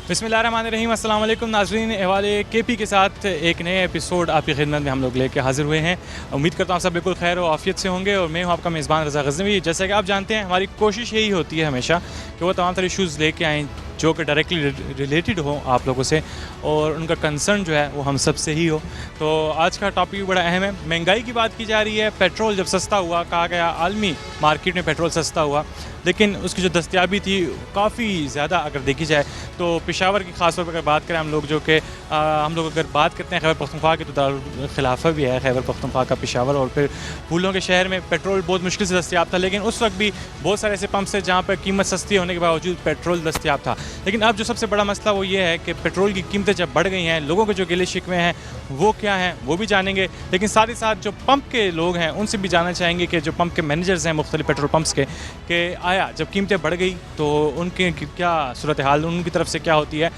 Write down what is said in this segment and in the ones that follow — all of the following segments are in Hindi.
बिस्मिल्लाहिर्रहमानिर्रहीम। अस्सलाम वालेकुम नाज़रीन, हवाले केपी के साथ एक नए एपिसोड आपकी खिदमत में हम लोग लेके हाजिर हुए हैं। उम्मीद करता हूँ सब बिल्कुल खैर और आफियत से होंगे और मैं हूँ आपका मेज़बान रज़ा गज़नवी। जैसे कि आप जानते हैं हमारी कोशिश यही होती है हमेशा कि वो तमाम तरह इशूज़ लेके आएँ जो कि डायरेक्टली रिलेटेड हो आप लोगों से और उनका कंसर्न जो है वो हम सब से ही हो। तो आज का टॉपिक बड़ा अहम है। महंगाई की बात की जा रही है। पेट्रोल जब सस्ता हुआ, कहा गया आलमी मार्केट में पेट्रोल सस्ता हुआ, लेकिन उसकी जो दस्तयाबी थी काफ़ी ज़्यादा अगर देखी जाए तो पेशावर की ख़ास तौर पर अगर बात करें हम लोग जो कि हम लोग अगर बात करते हैं खैबर पख्तूनख्वा की तो दारुल खिलाफा भी है खैबर पख्तूनख्वा का पेशावर, और फिर फूलों के शहर में पेट्रोल बहुत मुश्किल से दस्तयाब था। लेकिन उस वक्त भी बहुत सारे ऐसे पंप्स थे जहाँ पर कीमत सस्ती होने के बावजूद पेट्रोल दस्तयाब था। लेकिन अब जो सबसे बड़ा मसला वो ये है कि पेट्रोल की कीमतें जब बढ़ गई हैं, लोगों के जो गिले शिकवे हैं वो क्या हैं वो भी जानेंगे। लेकिन साथ ही साथ जो पंप के लोग हैं उनसे भी जानना चाहेंगे कि जो पंप के मैनेजर्स हैं मुख्तलिफ पेट्रोल पंप्स के, आया जब कीमतें बढ़ गई तो उनके क्या सूरत हाल उनकी तरफ से क्या होती है,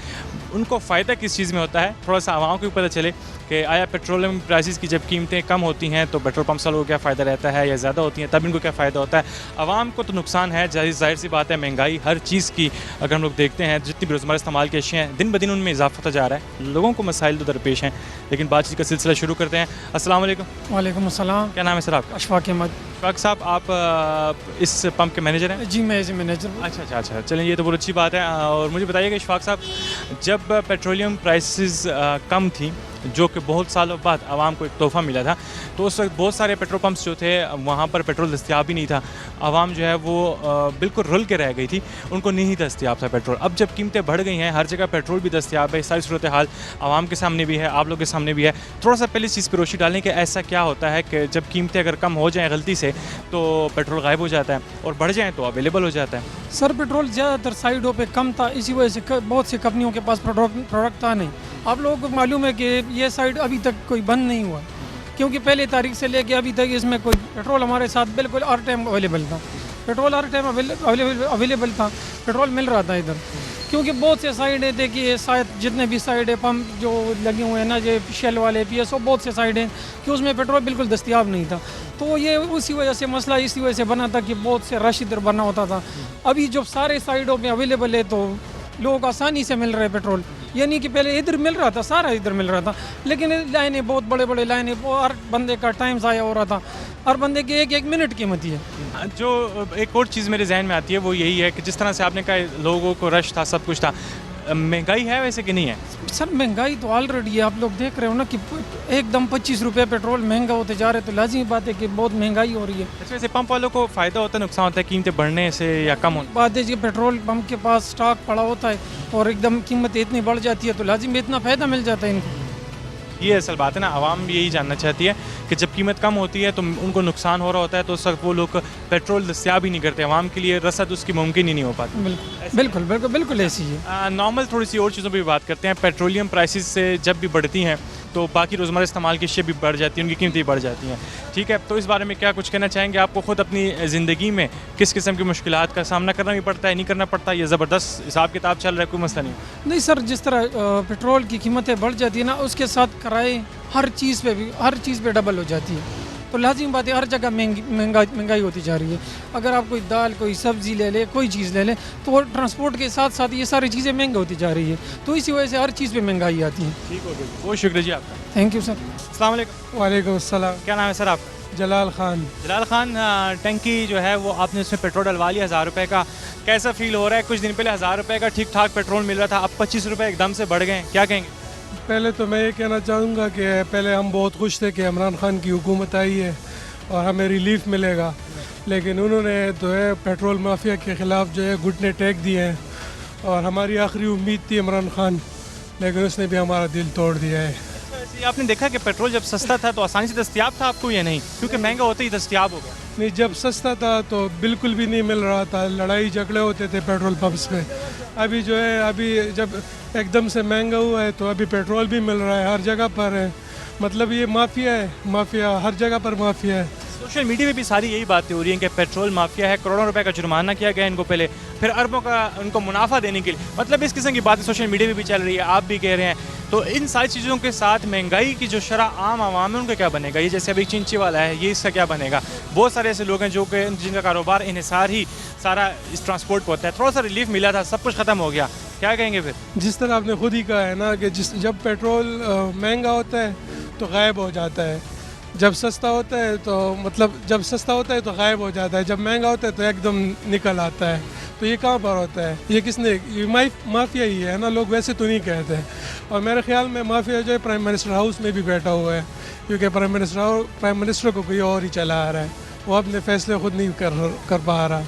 उनको फ़ायदा किस चीज़ में होता है। थोड़ा सा आवाम को भी पता चले कि आया पेट्रोलियम प्राइसेस की जब कीमतें कम होती हैं तो पेट्रोल पंप्स वालों को क्या फ़ायदा रहता है, या ज़्यादा होती हैं तब इनको क्या फ़ायदा होता है। आवाम को तो नुकसान है, जाहिर सी बात है। महंगाई हर चीज़ की अगर हम लोग देखते हैं, जितनी भी रोज़मर्रा इस्तेमाल की अशियाँ हैं दिन ब दिन उनमें इजाफा होता जा रहा है। लोगों को मसाइल तो दरपेश हैं, लेकिन बातचीत का सिलसिला शुरू करते हैं। अस्सलाम वालेकुम। वालेकुम अस्सलाम। क्या नाम है सर आपका? अशफाक अहमद। अशफाक साहब, आप इस पंप के मैनेजर हैं? जी, मैं एज ए मैनेजर। अच्छा, चलिए ये तो बहुत अच्छी बात है। और मुझे बताइएगा इशफाक साहब, जब पेट्रोलियम प्राइसेस कम थी जो कि बहुत सालों बाद आवाम को एक तोहफ़ा मिला था, तो उस वक्त बहुत सारे पेट्रोल पंप्स जो थे वहाँ पर पेट्रोल दस्तयाब ही नहीं था। आवाम जो है वो बिल्कुल रुल के रह गई थी, उनको नहीं दस्तयाब था पेट्रोल। अब जब कीमतें बढ़ गई हैं, हर जगह पेट्रोल भी दस्तयाब है, सारी सूरत हाल आवाम के सामने भी है, आप लोग के सामने भी है। थोड़ा सा पहले इस चीज़ पर रोशनी डालें कि ऐसा क्या होता है कि जब कीमतें अगर कम हो जाएँ गलती से तो पेट्रोल गायब हो जाता है और बढ़ जाएँ तो अवेलेबल हो जाता है। सर, पेट्रोल ज़्यादातर साइडों पे कम था, इसी वजह से बहुत सी कंपनियों के पास प्रोडक्ट था नहीं। आप लोगों को मालूम है कि ये साइड अभी तक कोई बंद नहीं हुआ, क्योंकि पहली तारीख से लेके अभी तक इसमें कोई पेट्रोल हमारे साथ बिल्कुल हर टाइम अवेलेबल था। पेट्रोल हर टाइम अवेलेबल था, पेट्रोल मिल रहा था इधर। क्योंकि बहुत से साइड है, देखिए शायद जितने भी साइड है पंप जो लगे हुए हैं ना, जो शेल वाले PSO, बहुत से साइड हैं कि उसमें पेट्रोल बिल्कुल दस्तयाब नहीं था। तो ये उसी वजह से मसला इसी वजह से बना था कि बहुत से रश इधर बना होता था। अभी जब सारे साइडों में अवेलेबल है तो लोगों को आसानी से मिल रहा है पेट्रोल। ये नहीं कि पहले इधर मिल रहा था, सारा इधर मिल रहा था, लेकिन लाइनें बहुत बड़े लाइनें, हर बंदे का टाइम ज़ाया हो रहा था, हर बंदे की एक मिनट कीमती है। जो एक और चीज़ मेरे जहन में आती है वो यही है कि जिस तरह से आपने कहा लोगों को रश था, सब कुछ था, महंगाई है वैसे कि नहीं है? सर, महंगाई तो ऑलरेडी है, आप लोग देख रहे हो ना कि एकदम 25 रुपये पेट्रोल महंगा होते जा रहे, तो लाजिमी बात है कि बहुत महंगाई हो रही है। अच्छा, वैसे पंप वालों को फ़ायदा होता है नुकसान होता है कीमतें बढ़ने से या कम होने? बात है कि पेट्रोल पंप के पास स्टॉक पड़ा होता है और एकदम कीमत इतनी बढ़ जाती है तो लाजिमी इतना फ़ायदा मिल जाता है इनको। ये असल बात है ना, आवाम यही जानना चाहती है कि जब कीमत कम होती है तो उनको नुकसान हो रहा होता है तो उस वक्त वो लोग पेट्रोल दस्तयाब ही नहीं करते, आवाम के लिए रसद उसकी मुमकिन ही नहीं हो पाती। बिल्कुल ऐसी है। नॉर्मल थोड़ी सी और चीज़ों पर भी बात करते हैं। पेट्रोलियम प्राइसेस से जब भी बढ़ती हैं तो बाकी रोज़मर्रा इस्तेमाल की अशिया भी बढ़ जाती हैं, उनकी कीमतें बढ़ जाती हैं। ठीक है, तो इस बारे में क्या कुछ कहना चाहेंगे? आपको ख़ुद अपनी ज़िंदगी में किस किस्म की मुश्किलात का सामना करना भी पड़ता है, नहीं करना पड़ता, ये ज़बरदस्त हिसाब किताब चल रहा है, कोई मसला नहीं? नहीं सर, जिस तरह पेट्रोल की कीमतें बढ़ जाती है ना, उसके साथ किराए हर चीज़ पे डबल हो जाती है, तो लाजिम बात है हर जगह महंगाई होती जा रही है। अगर आप कोई दाल, कोई सब्ज़ी ले ले, कोई चीज़ ले लें तो ट्रांसपोर्ट के साथ साथ ये सारी चीज़ें महंगी होती जा रही है, तो इसी वजह से हर चीज़ पे महंगाई आती है। ठीक हो गया, बहुत शुक्रिया जी आपका। Thank you sir. अस्सलाम वालेकुम। वालेकुम अस्सलाम। क्या नाम है सर आपका? जलाल खान। जलाल खान, टंकी जो है वो आपने उसमें पेट्रोल डलवा लिया 1000 रुपये का, कैसा फील हो रहा है? कुछ दिन पहले 1000 रुपये का ठीक ठाक पेट्रोल मिल रहा था, अब 25 रुपये एकदम से बढ़ गए, क्या कहेंगे? पहले तो मैं ये कहना चाहूँगा कि पहले हम बहुत खुश थे कि इमरान खान की हुकूमत आई है और हमें रिलीफ मिलेगा, लेकिन उन्होंने जो है पेट्रोल माफिया के ख़िलाफ़ जो है घुटने टेक दिए हैं और हमारी आखिरी उम्मीद थी इमरान खान, लेकिन उसने भी हमारा दिल तोड़ दिया है। अच्छा, आपने देखा कि पेट्रोल जब सस्ता था तो आसानी से दस्तयाब था आपको या नहीं, क्योंकि महंगा होते ही दस्तयाब हो गया? नहीं, जब सस्ता था तो बिल्कुल भी नहीं मिल रहा था, लड़ाई झगड़े होते थे पेट्रोल पंप्स पे। अभी जो है अभी जब एकदम से महंगा हुआ है तो अभी पेट्रोल भी मिल रहा है, हर जगह पर है। मतलब ये माफिया है, माफिया हर जगह पर माफिया है। सोशल मीडिया में भी सारी यही बातें हो रही हैं कि पेट्रोल माफिया है, करोड़ों रुपए का जुर्माना किया गया इनको पहले, फिर अरबों का उनको मुनाफा देने के लिए, मतलब इस किस्म की बातें सोशल मीडिया में भी चल रही है, आप भी कह रहे हैं। तो इन सारी चीज़ों के साथ महंगाई की जो शरह आम आवाम है उनका क्या बनेगा? ये जैसे अभी चिंची वाला है, ये इसका क्या बनेगा? बहुत सारे ऐसे लोग हैं जो कि जिनका कारोबार इन्हिसार ही सारा इस ट्रांसपोर्ट पर होता है। थोड़ा सा रिलीफ मिला था, सब कुछ ख़त्म हो गया, क्या कहेंगे फिर? जिस तरह आपने खुद ही कहा है ना कि जब पेट्रोल महंगा होता है तो गायब हो जाता है, जब सस्ता होता है तो मतलब जब सस्ता होता है तो गायब हो जाता है, जब महंगा होता है तो एकदम निकल आता है। तो ये कहाँ पर होता है? ये किसने? ये माफिया ही है ना, लोग वैसे तो नहीं कहते हैं। और मेरे ख्याल में माफिया जो है प्राइम मिनिस्टर हाउस में भी बैठा हुआ है, क्योंकि प्राइम मिनिस्टर को कोई और ही चला आ रहा है, वो अपने फैसले खुद नहीं कर पा रहा।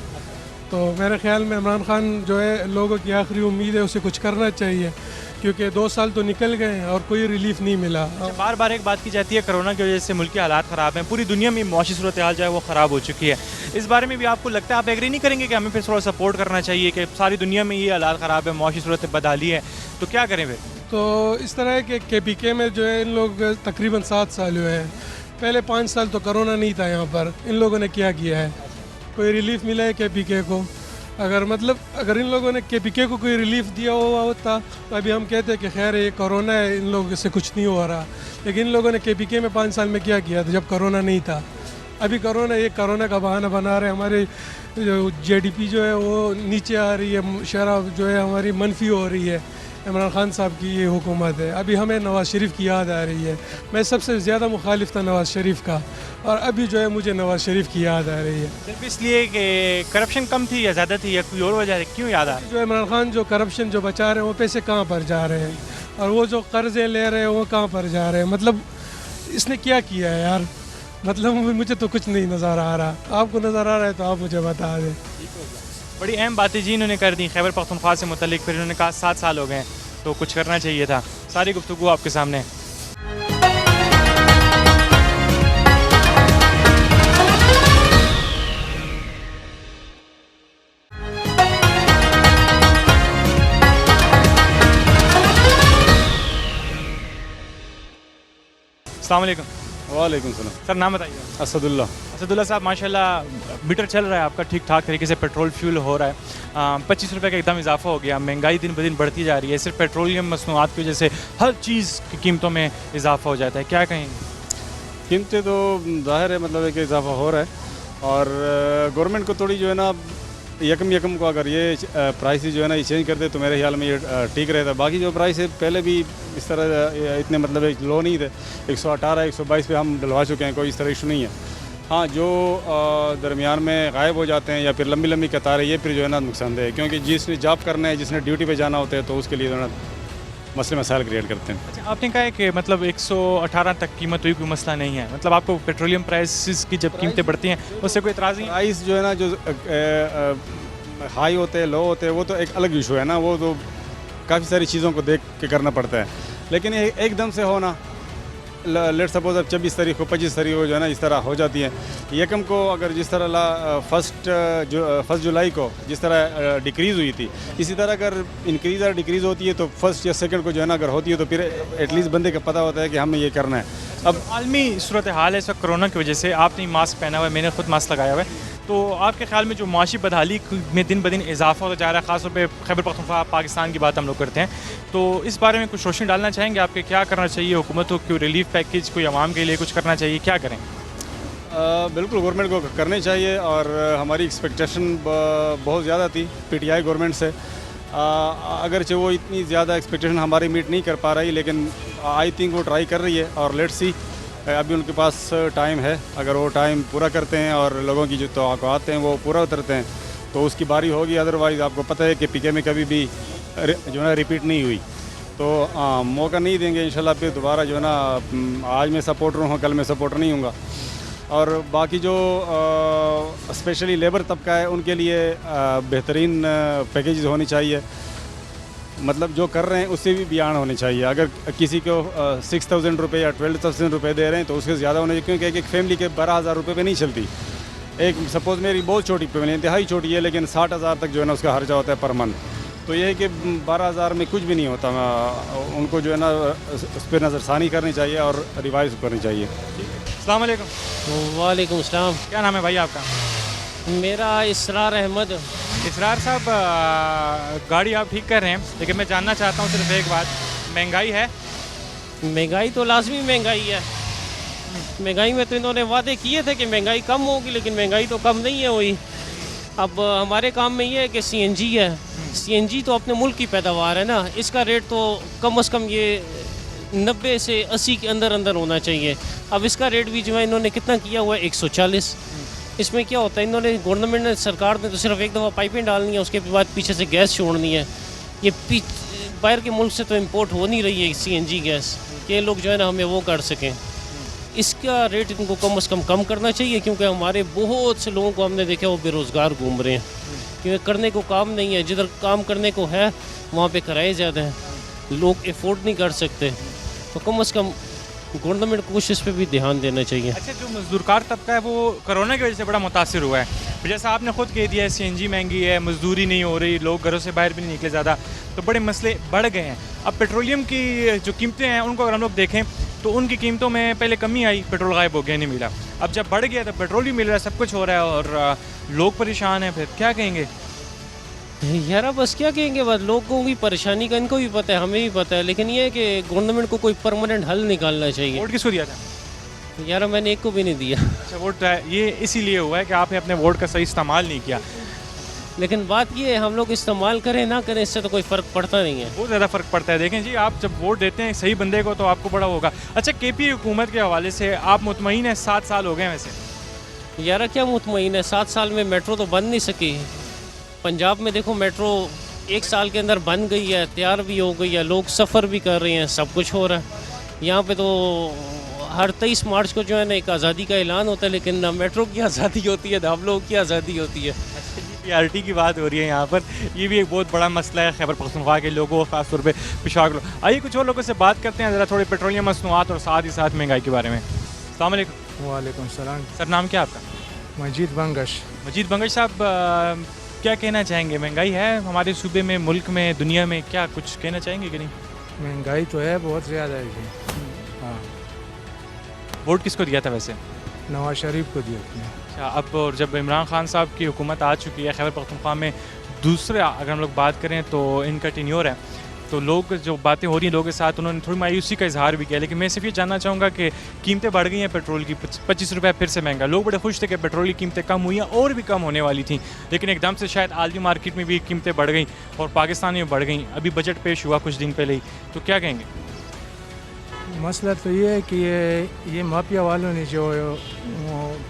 तो मेरे ख्याल में इमरान खान जो है लोगों की आखिरी उम्मीद है, उसे कुछ करना चाहिए, क्योंकि 2 साल तो निकल गए हैं और कोई रिलीफ नहीं मिला। बार बार एक बात की जाती है कोरोना की वजह से मुल्क के हालात ख़राब हैं, पूरी दुनिया में मुआशी सूरत हाल जो है वो ख़राब हो चुकी है। इस बारे में भी आपको लगता है, आप एग्री नहीं करेंगे कि हमें फिर थोड़ा सपोर्ट करना चाहिए कि सारी दुनिया में ये हालात ख़राब है, मुआशी सूरत बदहाली है, तो क्या करें फिर? तो इस तरह है कि KPK में जो है इन लोग तकरीबन 7 साल हुए हैं, पहले 5 साल तो कोरोना नहीं था यहाँ पर। इन लोगों ने क्या किया है? कोई रिलीफ मिला है KPK को? अगर इन लोगों ने KPK को कोई रिलीफ दिया हुआ होता तो अभी हम कहते हैं कि खैर ये कोरोना है, इन लोगों से कुछ नहीं हो रहा। लेकिन इन लोगों ने KPK में 5 साल में क्या किया था जब कोरोना नहीं था? अभी कोरोना का बहाना बना रहे। हमारे जो GDP जो है वो नीचे आ रही है, शरह जो है हमारी मनफी हो रही है। इमरान खान साहब की ये हुकूमत है। अभी हमें नवाज़ शरीफ की याद आ रही है। मैं सबसे ज़्यादा मुखालिफ था नवाज़ शरीफ का, और अभी जो है मुझे नवाज़ शरीफ की याद आ रही है। सिर्फ इसलिए कि करप्शन कम थी या ज़्यादा थी या कोई और वजह है? क्यों याद आ रहा है? जो इमरान खान जो करप्शन जो बचा रहे हैं वो पैसे कहाँ पर जा रहे हैं, और वो जो कर्जे ले रहे हैं वो कहाँ पर जा रहे हैं? मतलब इसने क्या किया है यार? मतलब मुझे तो कुछ नहीं नज़र आ रहा। आपको नज़र आ रहा है तो आप मुझे बता दें। बड़ी अहम बातें जी इन्होंने कर दी खैबर पख्तूनख्वा से मुतल्लिक। फिर इन्होंने कहा 7 साल हो गए हैं तो कुछ करना चाहिए था। सारी गुफ्तगू आपके सामने है। अस्सलाम वालेकुम। वालेकुम सलाम। सर नाम बताइए। असदुल्ला। असदुल्ला साहब, माशाल्लाह मीटर चल रहा है आपका ठीक ठाक तरीके से, पेट्रोल फ्यूल हो रहा है। 25 रुपये का एकदम इजाफा हो गया, महंगाई दिन ब दिन बढ़ती जा रही है, सिर्फ पेट्रोलियम मसनूआत की वजह से हर चीज़ की कीमतों में इजाफा हो जाता है, क्या कहेंगे? कीमतें तो ज़ाहिर है मतलब है कि इजाफा हो रहा है, और गवर्नमेंट को थोड़ी जो है ना यकम को अगर ये प्राइसेस जो है ना ये चेंज कर दे तो मेरे ख्याल में ये ठीक रहता। बाकी जो प्राइस है पहले भी इस तरह इतने मतलब लो नहीं थे, 118 122 पे हम डलवा चुके हैं, कोई इस तरह इशू नहीं है। हाँ, जो दरमियान में गायब हो जाते हैं या फिर लंबी लंबी कतारें, ये फिर जो है ना नुकसानदेह है, क्योंकि जिसने जॉब करना है, जिसने ड्यूटी पे जाना होता है तो उसके लिए जो है ना मसले मसाइल क्रिएट करते हैं। अच्छा, आपने कहा है कि मतलब 118 तक कीमत हुई कोई मसला नहीं है, मतलब आपको पेट्रोलियम प्राइसेस की जब कीमतें बढ़ती हैं उससे कोई एतराज़ नहीं? प्राइस जो है ना जो हाई होते हैं, लो होते हैं, वो तो एक अलग इशू है ना, वो तो काफ़ी सारी चीज़ों को देख के करना पड़ता है। लेकिन एकदम से होना, लेट सपोज अब 24 तारीख को 25 तारीख को जो है ना इस तरह हो जाती है। यकम को अगर जिस तरह फर्स्ट जुलाई को जिस तरह डिक्रीज़ हुई थी, इसी तरह अगर इंक्रीज़ और डिक्रीज़ होती है तो फर्स्ट या सेकंड को जो है ना अगर होती है तो फिर एटलीस्ट बंदे को पता होता है कि हमें ये करना है। अब आलमी सूरत हाल है इस वक्त कोरोना की वजह से, आपने मास्क पहना हुआ है, मैंने खुद मास्क लगाया हुआ है, तो आपके ख्याल में जो माशी बदहाली में दिन ब दिन इजाफा होता जा रहा है, ख़ासतौर पे खैबर पख्तूनख्वा पाकिस्तान की बात हम लोग करते हैं, तो इस बारे में कुछ रोशनी डालना चाहेंगे आपके? क्या करना चाहिए हुकूमत को? क्यों रिलीफ पैकेज कोई आवाम के लिए कुछ करना चाहिए, क्या करें? बिल्कुल गवर्नमेंट को करने चाहिए, और हमारी एक्सपेक्टेशन बहुत ज़्यादा थी PTI गवर्नमेंट से। अगरचे वो इतनी ज़्यादा एक्सपेक्टेशन हमारी मीट नहीं कर पा रही, लेकिन आई थिंक वो ट्राई कर रही है, और लेट्स सी अभी उनके पास टाइम है। अगर वो टाइम पूरा करते हैं और लोगों की जो तवक्कुआत हैं वो पूरा उतरते हैं तो उसकी बारी होगी। अदरवाइज़ आपको पता है कि PK में कभी भी जो है ना रिपीट नहीं हुई, तो मौका नहीं देंगे इंशाल्लाह। फिर दोबारा जो है ना आज मैं सपोर्टर हूँ, कल मैं सपोर्टर नहीं हूँगा। और बाकी जो स्पेशली लेबर तबका है उनके लिए बेहतरीन पैकेजेस होनी चाहिए, मतलब जो कर रहे हैं उससे भी बयान होने चाहिए। अगर किसी को 6,000 रुपये या 12,000 रुपये दे रहे हैं तो उससे ज़्यादा होने चाहिए, क्योंकि एक फैमिली के 12,000 रुपये पे नहीं चलती। एक सपोज़ मेरी बहुत छोटी फैमिली, इंतहाई छोटी है, लेकिन 60,000 तक जो है ना उसका खर्चा होता है पर मंथ, तो ये है कि 12,000 में कुछ भी नहीं होता। उनको जो है ना उस पर नज़रसानी करनी चाहिए और रिवाइज़ करनी चाहिए। अस्सलाम वालेकुम। वालेकुम सलाम। क्या नाम है भाई आपका? मेरा इसरार अहमद। इसरार साहब, गाड़ी आप ठीक कर रहे हैं, लेकिन मैं जानना चाहता हूँ सिर्फ एक बात, महंगाई है? महंगाई तो लाजमी महंगाई है। महंगाई में तो इन्होंने वादे किए थे कि महंगाई कम होगी, लेकिन महंगाई तो कम नहीं है हुई। अब हमारे काम में ये है कि CNG है, सीएनजी तो अपने मुल्क की पैदावार है ना, इसका रेट तो कम से कम ये 90 से 80 के अंदर अंदर होना चाहिए। अब इसका रेट भी जो है इन्होंने कितना किया हुआ है 140। इसमें क्या होता है, इन्होंने गवर्नमेंट ने, सरकार ने तो सिर्फ एक दफ़ा पाइपें डालनी है, उसके बाद पीछे से गैस छोड़नी है। ये बाहर के मुल्क से तो इंपोर्ट हो नहीं रही है सीएनजी गैस, कि लोग जो है ना हमें वो कर सकें। इसका रेट इनको कम से कम करना चाहिए, क्योंकि हमारे बहुत से लोगों को हमने देखा वो बेरोज़गार घूम रहे हैं, क्योंकि करने को काम नहीं है। जिधर काम करने को है वहाँ पे किराए ज़्यादा हैं, लोग अफोर्ड नहीं कर सकते। तो कम से कम गवर्नमेंट को इस पे भी ध्यान देना चाहिए। अच्छा, जो मजदूरकार तबका है वो कोरोना की वजह से बड़ा मुतासिर हुआ है। जैसा आपने खुद कह दिया है, सीएनजी महंगी है, मजदूरी नहीं हो रही, लोग घरों से बाहर भी नहीं निकले ज़्यादा, तो बड़े मसले बढ़ गए हैं। अब पेट्रोलियम की जो कीमतें हैं उनको अगर हम लोग देखें तो उनकी कीमतों में पहले कमी आई, पेट्रोल गायब हो गया, नहीं मिला। अब जब बढ़ गया तो पेट्रोल भी मिल रहा है, सब कुछ हो रहा है और लोग परेशान हैं। फिर क्या कहेंगे यार बस क्या कहेंगे, बस लोगों की परेशानी का इनको भी पता है, हमें भी पता है, लेकिन ये है कि गवर्नमेंट को कोई परमानेंट हल निकालना चाहिए। वोट किसको दिया था? यार मैंने एक को भी नहीं दिया। अच्छा, वोट ये इसीलिए हुआ है कि आपने अपने वोट का सही इस्तेमाल नहीं किया। लेकिन बात ये है, हम लोग इस्तेमाल करें ना करें इससे तो कोई फ़र्क पड़ता नहीं है। बहुत ज़्यादा फ़र्क पड़ता है। देखें जी, आप जब वोट देते हैं सही बंदे को तो आपको बड़ा होगा। अच्छा, केपी हुकूमत के हवाले से आप मुतमईन हैं? 7 साल हो गए वैसे। यार क्या मुतमईन है, 7 साल में मेट्रो तो बन नहीं सकी। पंजाब में देखो मेट्रो 1 साल के अंदर बन गई है, तैयार भी हो गई है, लोग सफ़र भी कर रहे हैं, सब कुछ हो रहा है। यहाँ पे तो हर 23 मार्च को जो है ना एक आज़ादी का ऐलान होता है, लेकिन ना मेट्रो की आज़ादी होती है, ना हम लोगों की आज़ादी होती है। पीआरटी की बात हो रही है यहाँ पर, ये भी एक बहुत बड़ा मसला है खैबर पख्तूनख्वा के लोगों, ख़ासतौर पे पेशावर लोग। आइए कुछ और लोगों से बात करते हैं ज़रा, थोड़े पेट्रोलियम मसनूआत और साथ ही साथ महंगाई के बारे में। अस्सलाम वालेकुम। वालेकुम सलाम। सर, नाम क्या आपका? मजीद बंगश। मजीद बंगश साहब, क्या कहना चाहेंगे? महंगाई है हमारे सूबे में, मुल्क में, दुनिया में, क्या कुछ कहना चाहेंगे कि नहीं? महंगाई तो है, बहुत ज़्यादा है जी। हाँ। वोट किसको दिया था वैसे? नवाज शरीफ को दिया था। अच्छा, अब और जब इमरान खान साहब की हुकूमत आ चुकी है खैबर पख्तूनख्वा में, दूसरा अगर हम लोग बात करें तो इनका टेन्योर है, तो लोग जो बातें हो रही हैं लोगों के साथ, उन्होंने थोड़ी मायूसी का इजहार भी किया। लेकिन मैं सिर्फ ये जानना चाहूँगा कि कीमतें बढ़ गई हैं पेट्रोल की, 25 रुपये फिर से महंगा। लोग बड़े खुश थे कि पेट्रोल की कीमतें कम हुई हैं और भी कम होने वाली थी, लेकिन एकदम से शायद आलमी मार्केट में भी कीमतें बढ़ गई और पाकिस्तान में बढ़ गई। अभी बजट पेश हुआ कुछ दिन पहले ही, तो क्या कहेंगे? मसला तो ये है कि ये माफिया वालों ने जो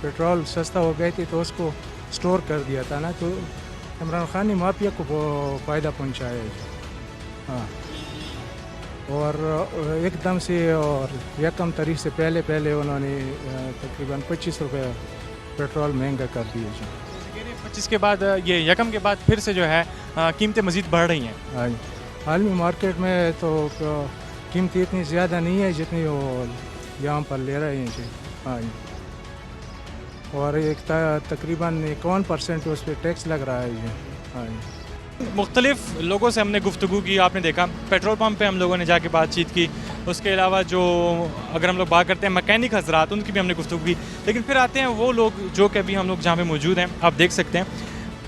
पेट्रोल सस्ता हो गई थी तो उसको स्टोर कर दिया था ना, तो इमरान खान ने माफिया को फ़ायदा पहुंचाया है। हाँ, और एकदम से और यकम तारीख से पहले उन्होंने तकरीबन 25 रुपये पेट्रोल महंगा कर दिए जी। 25 के बाद, ये यकम के बाद फिर से जो है कीमतें मज़ीद बढ़ रही हैं। हाँ, आलमी मार्केट में तो कीमतें इतनी ज़्यादा नहीं है जितनी वो यहाँ पर ले रहे हैं जी। हाँ जी, और एक तकरीबन 51% उस पर टैक्स लग रहा है जी। हाँ जी। मुख्तलिफ लोगों से हमने गुफ्तगू की, आपने देखा पेट्रोल पंप पे हम लोगों ने जाके बातचीत की। उसके अलावा जो अगर हम लोग बात करते हैं मैकेनिक हजरात, उनकी भी हमने गुफ्तगू की। लेकिन फिर आते हैं वो लोग जो कि अभी हम लोग जहाँ पे मौजूद हैं, आप देख सकते हैं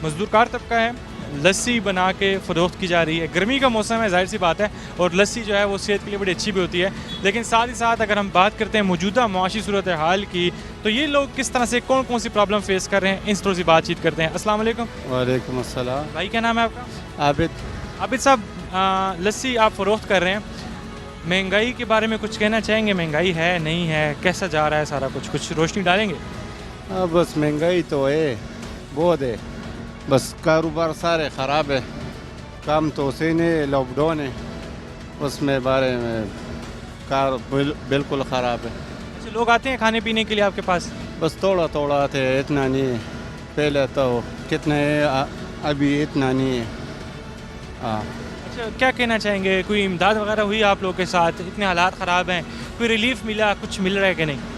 मजदूरकार तबका है, लस्सी बना के फ़रोख्त की जा रही है। गर्मी का मौसम है, जाहिर सी बात है, और लस्सी जो है वो सेहत के लिए बड़ी अच्छी भी होती है। लेकिन साथ ही साथ अगर हम बात करते हैं मौजूदा मुआशी सूरत हाल की, तो ये लोग किस तरह से कौन कौन सी प्रॉब्लम फेस कर रहे हैं, इन थोड़ी सी बातचीत करते हैं। अस्सलाम वालेकुम। वालेकुम अस्सलाम। भाई, क्या नाम है आपका? आबिद। आबिद साहब, लस्सी आप फ़रोख्त कर रहे हैं, महंगाई के बारे में कुछ कहना चाहेंगे? महंगाई है, नहीं है, कैसा जा रहा है सारा कुछ रोशनी डालेंगे? बस महंगाई तो है, बहुत है, बस कारोबार सारे ख़राब है, काम तो सीने लॉकडाउन है, उसमें बारे में कार बिल्कुल ख़राब है। अच्छा, लोग आते हैं खाने पीने के लिए आपके पास? बस थोड़ा थोड़ा आते हैं, इतना नहीं है। पहले तो कितना है, अभी इतना नहीं है। हाँ। अच्छा, क्या कहना चाहेंगे? कोई इमदाद वगैरह हुई आप लोगों के साथ? इतने हालात ख़राब हैं, कोई रिलीफ मिला, कुछ मिल रहा है कि नहीं?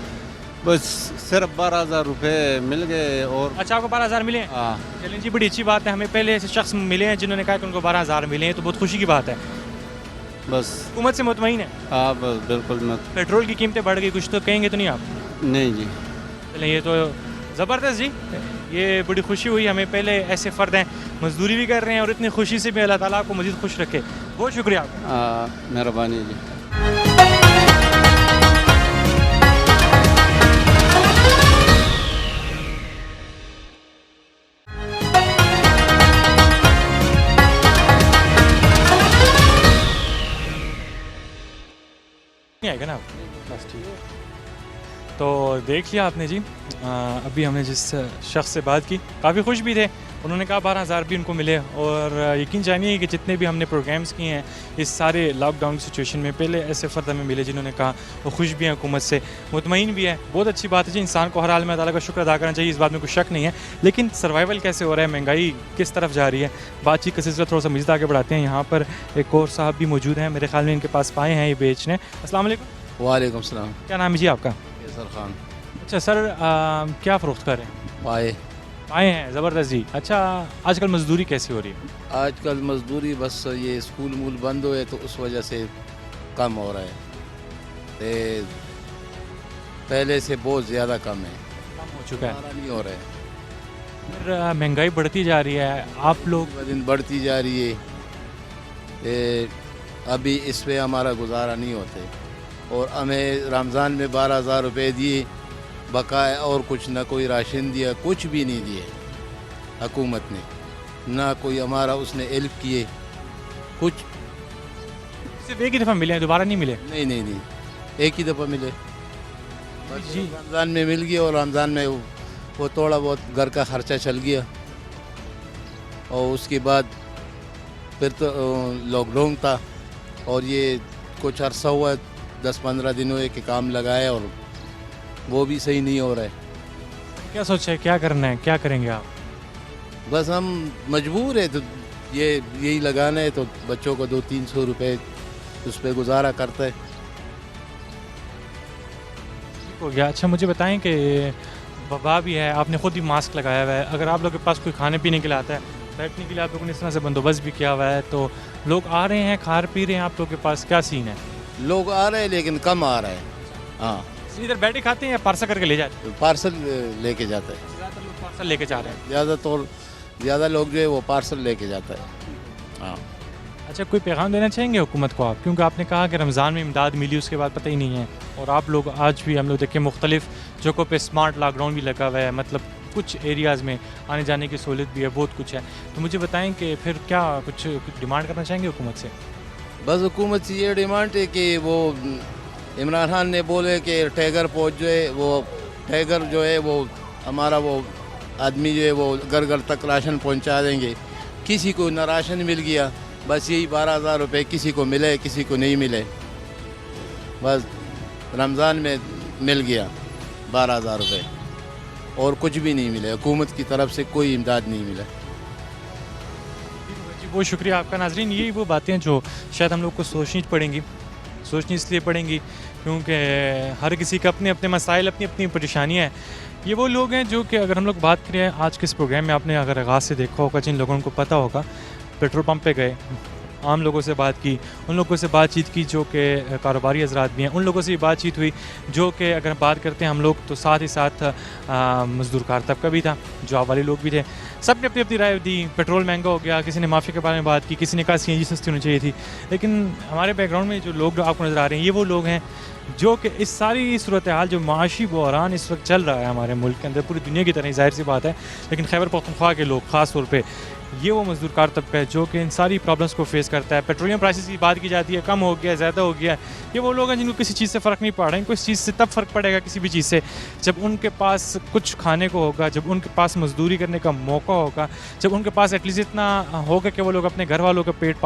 बस सिर्फ 12,000 रुपये मिल गए। और अच्छा, आपको 12,000 मिले हैं? हाँ। चलें जी, बड़ी अच्छी बात है। हमें पहले ऐसे शख्स मिले हैं जिन्होंने कहा कि उनको 12,000 मिले हैं, तो बहुत खुशी की बात है। बस हुकूमत से मुतमईन है? हाँ, बस बिल्कुल मत। पेट्रोल की कीमतें बढ़ गई, कुछ तो कहेंगे तो नहीं आप? नहीं जी। चलें, ये तो ज़बरदस्त जी, ये बड़ी खुशी हुई हमें। पहले ऐसे फ़र्द हैं मजदूरी भी कर रहे हैं और इतनी खुशी से भी अल्लाह ताला आपको मज़ीद खुश रखे। बहुत शुक्रिया आपका। मेहरबानी जी। नहीं आएगा ना आप? बस ठीक है। तो देख लिया आपने जी। अभी हमने जिस शख्स से बात की काफ़ी खुश भी थे, उन्होंने कहा 12,000 भी उनको मिले। और यकीन जानिए कि जितने भी हमने प्रोग्राम्स किए हैं इस सारे लॉकडाउन सिचुएशन में, पहले ऐसे फ़र्द हमें मिले जिन्होंने कहा वो खुश भी हैं, हुकूमत से मुतमईन भी है। बहुत अच्छी बात है जी, इंसान को हर हाल में अल्लाह का शुक्र अदा करना चाहिए, इस बात में कोई शक नहीं है। लेकिन सर्वाइवल कैसे हो रहा है, महंगाई किस तरफ जा रही है, बातचीत का सिलसिला थोड़ा सा मज़ीद आगे बढ़ाते हैं। यहाँ पर एक और साहब भी मौजूद हैं, मेरे ख्याल में इनके पास पाए हैं ये बेचने। अस्सलाम वालेकुम। वालेकुम सलाम। क्या नाम है जी आपका? कैसर खान। अच्छा सर, क्या फ़रोख्त कर रहे हैं? पाए आए हैं, ज़बरदस्त जी। अच्छा, आजकल मजदूरी कैसी हो रही है? आजकल मजदूरी बस ये स्कूल मूल बंद हुए तो उस वजह से कम हो रहा है, ते पहले से बहुत ज़्यादा कम है, कम हो चुका है, हमारा नहीं हो रहा है। फिर महंगाई बढ़ती जा रही है, आप लोग दिन ब दिन बढ़ती जा रही है, ते अभी इस पे हमारा गुजारा नहीं होते। और हमें रमज़ान में 12,000 रुपये दिए बकाया, और कुछ ना कोई राशन दिया, कुछ भी नहीं दिए हुकूमत ने, ना कोई हमारा उसने हेल्प किए, कुछ सिर्फ एक ही दफ़ा मिले हैं, दोबारा नहीं मिले? नहीं, एक ही दफ़ा मिले बस जी। रमज़ान में मिल गया, और रमज़ान में वो थोड़ा बहुत घर का ख़र्चा चल गया, और उसके बाद फिर तो लॉकडाउन था, और ये कुछ अरसा हुआ 10-15 दिन हुए कि काम लगाए, और वो भी सही नहीं हो रहा है। क्या सोचा है, क्या करना है, क्या करेंगे आप? बस हम मजबूर है, तो यही लगाना है, तो बच्चों को 200-300 रुपये उस पर गुजारा करता है। ठीक हो गया। अच्छा मुझे बताएं कि वबा भी है, आपने ख़ुद ही मास्क लगाया हुआ है, अगर आप लोगों के पास कोई खाने पीने के लिए आता है, बैठने के लिए आप लोगों ने इस तरह से बंदोबस्त भी किया हुआ है, तो लोग आ रहे हैं, खा पी रहे हैं, आप लोगों के पास क्या सीन है? लोग आ रहे हैं लेकिन कम आ रहे हैं। हाँ, इधर बैठे खाते हैं या पार्सल करके ले जाते हैं? पार्सल लेके जाते हैं, ज़्यादातर लोग पार्सल लेके जा रहे हैं। ज़्यादा लोग जो है वो पार्सल लेके जाता है। हाँ। अच्छा, कोई पैगाम देना चाहेंगे हुकूमत को आप, क्योंकि आपने कहा कि रमज़ान में इमदाद मिली, उसके बाद पता ही नहीं है, और आप लोग आज भी हम लोग देखें मुख्तलिफ जगहों पे स्मार्ट लॉकडाउन भी लगा हुआ है, मतलब कुछ एरियाज़ में आने जाने की सहूलत भी है, बहुत कुछ है। तो मुझे बताएं कि फिर क्या कुछ डिमांड करना चाहेंगे हुकूमत से? बस हुकूमत से ये डिमांड है कि वो इमरान खान ने बोले कि टैगर पहुँच जो है वो टैगर जो है वो हमारा वो आदमी जो है वो घर घर तक राशन पहुँचा देंगे। किसी को न राशन मिल गया, बस यही 12,000 रुपये किसी को मिले, किसी को नहीं मिले। बस रमज़ान में मिल गया 12,000 रुपये, और कुछ भी नहीं मिले, हुकूमत की तरफ से कोई इमदाद नहीं मिला। जी बहुत शुक्रिया आपका। नाजरीन, यही वो बातें हैं जो शायद हम लोग को सोचनी पड़ेंगी, सोचनी इसलिए पड़ेंगी क्योंकि हर किसी का अपने अपने मसाइल, अपनी अपनी परेशानियाँ हैं। ये वो लोग हैं जो कि अगर हम लोग बात करें आज के इस प्रोग्राम में, आपने अगर आगाज़ से देखा होगा, जिन लोगों को पता होगा, पेट्रोल पंप पे गए, आम लोगों से बात की, उन लोगों से बातचीत की जो कि कारोबारी हजरात भी हैं, उन लोगों से भी बातचीत हुई जो कि अगर बात करते हैं हम लोग तो साथ ही साथ मजदूर कार तबका भी था, जॉब वाले लोग भी थे, सब ने अपनी अपनी राय दी। पेट्रोल महंगा हो गया, किसी ने माफ़ी के बारे में बात की, किसी ने कहा CNG सस्ती होनी चाहिए थी। लेकिन हमारे बैकग्राउंड में जो लोग आपको नज़र आ रहे हैं, ये वो लोग हैं जो कि इस सारी सूरत हाल, जो माशी बहरान इस वक्त चल रहा है हमारे मुल्क के अंदर, पूरी दुनिया की तरह ज़ाहिर सी बात है, लेकिन खैबर पख्तूनख्वा के लोग ख़ास तौर पे, ये वो मजदूर कार तबका है जो कि इन सारी प्रॉब्लम्स को फेस करता है। पेट्रोलियम प्राइसेस की बात की जाती है, कम हो गया, ज़्यादा हो गया, ये वो लोग हैं जिनको किसी चीज़ से फ़र्क नहीं पड़ रहा है। इनको इस चीज़ से तब फ़र्क पड़ेगा, किसी भी चीज़ से, जब उनके पास कुछ खाने को होगा, जब उनके पास मजदूरी करने का मौका होगा, जब उनके पास एटलीस्ट इतना होगा कि वो लोग अपने घर वालों का पेट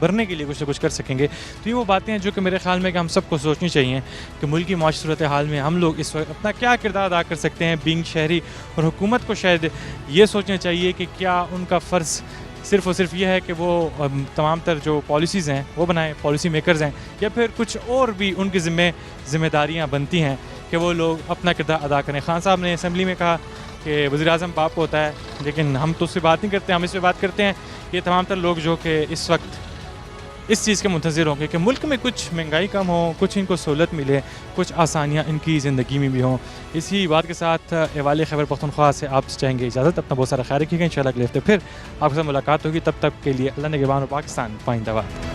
भरने के लिए कुछ ना कुछ कर सकेंगे। तो ये वो बातें हैं जो कि मेरे ख्याल में कि हम सबको सोचनी चाहिए कि मुल्क की माशी सूरत हाल में हम लोग इस वक्त अपना क्या किरदार अदा कर सकते हैं बीइंग शहरी। और हुकूमत को शायद ये सोचना चाहिए कि क्या उनका फ़र्ज़ सिर्फ़ और सिर्फ ये है कि वो तमाम तर जो पॉलिसीज़ हैं वो बनाएं, पॉलिसी मेकर्स हैं, या फिर कुछ और भी उनकी ज़िम्मेदारियाँ बनती हैं कि वो लोग अपना किरदार अदा करें। खान साहब ने असम्बली में कहा कि वज़ीर-ए-आज़म बाप होता है, लेकिन हम तो उससे बात नहीं करते, हम इस पर बात करते हैं कि तमाम तर लोग जो कि इस वक्त इस चीज़ के मुंतज़िर होंगे कि मुल्क में कुछ महंगाई कम हो, कुछ इनको सहूलत मिले, कुछ आसानियाँ इनकी ज़िंदगी में भी हों। इसी बात के साथ एवाले खैबर पख्तूनख्वा से आप चाहेंगे इजाज़त। अपना बहुत सारा ख्याल रखिएगा। इंशाअल्लाह अगले हफ्ते फिर आपके साथ मुलाकात होगी। तब तक के लिए अल्लाह निगहबान और पाकिस्तान पाइंदाबाद।